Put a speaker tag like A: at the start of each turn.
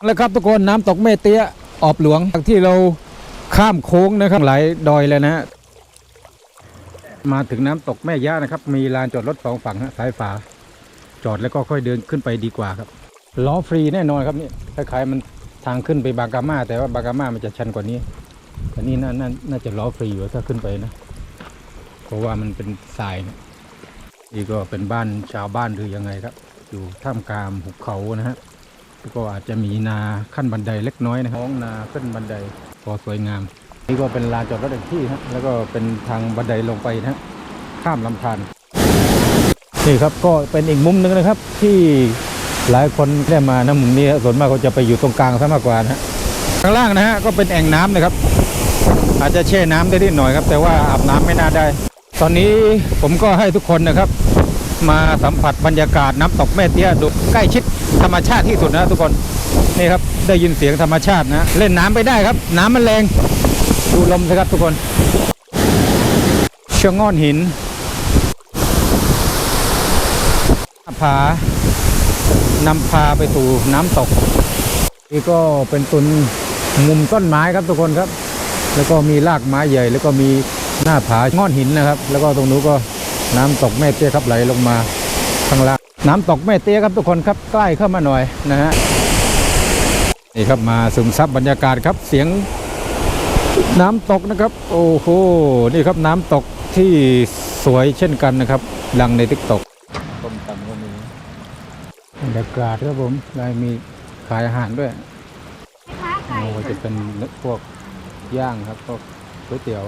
A: แล้วครับทุกคนน้ำตกแม่เตี้ยออบหลวงที่เราข้ามโค้งนะครับหลายดอยเลยนะมาถึงน้ำตกแม่ย่านะครับมีลานจอดรถ2 ฝั่งสายฝาจอดแล้วก็ค่อยเดินขึ้นไปดีกว่าครับล้อฟรีแน่นอนครับนี่คล้ายๆมันทางขึ้นไปบากาม่าแต่ว่าบากาม่ามันจะชันกว่านี้อันนี้น่าจะล้อฟรีอยู่ถ้าขึ้นไปนะเพราะว่ามันเป็นทรายนะนี่ก็เป็นบ้านชาวบ้านหรือยังไงครับอยู่ท่ามกลางหุบเขานะฮะก็อาจจะมีนาขั้นบันไดเล็กน้อยนะครับท้องนาขึ้นบันไดพอสวยงามนี่ก็เป็นลานจอดรถอีกที่นะแล้วก็เป็นทางบันไดลงไปนะข้ามลำธารนี่ครับก็เป็นอีกมุมหนึ่งนะครับที่หลายคนได้มานะมุมนี้ส่วนมากก็จะไปอยู่ตรงกลางซะมากกว่านะข้างล่างนะฮะก็เป็นแอ่งน้ำนะครับอาจจะแช่น้ำได้นิดหน่อยครับแต่ว่าอาบน้ำไม่น่าได้ตอนนี้ผมก็ให้ทุกคนนะครับมาสัมผัสบรรยากาศน้ำตกแม่เตี้ยดูใกล้ชิดธรรมชาติที่สุดนะทุกคนนี่ครับได้ยินเสียงธรรมชาตินะเล่นน้ำไปได้ครับน้ำมันแรงดูลมสิครับทุกคนชะง่อนหินผานำพาไปสู่น้ำตกนี่ก็เป็นต้นมุมต้นไม้ครับทุกคนครับแล้วก็มีรากไม้ใหญ่แล้วก็มีหน้าผาง่อนหินนะครับแล้วก็ตรงนู้นก็น้ำตกแม่เตี้ยครับไหลลงมาข้างล่างน้ำตกแม่เตี้ยครับทุกคนครับใกล้เข้ามาหน่อยนะฮะนี่ครับมาซึมซับบรรยากาศครับเสียงน้ำตกนะครับโอ้โหนี่ครับน้ำตกที่สวยเช่นกันนะครับดังในTikTokต้มตำก็มีบรรยากาศครับผมได้มีขายอาหารด้วยโอ้จะเป็นพวกย่างครับพวกก๋วยเตี๋ยว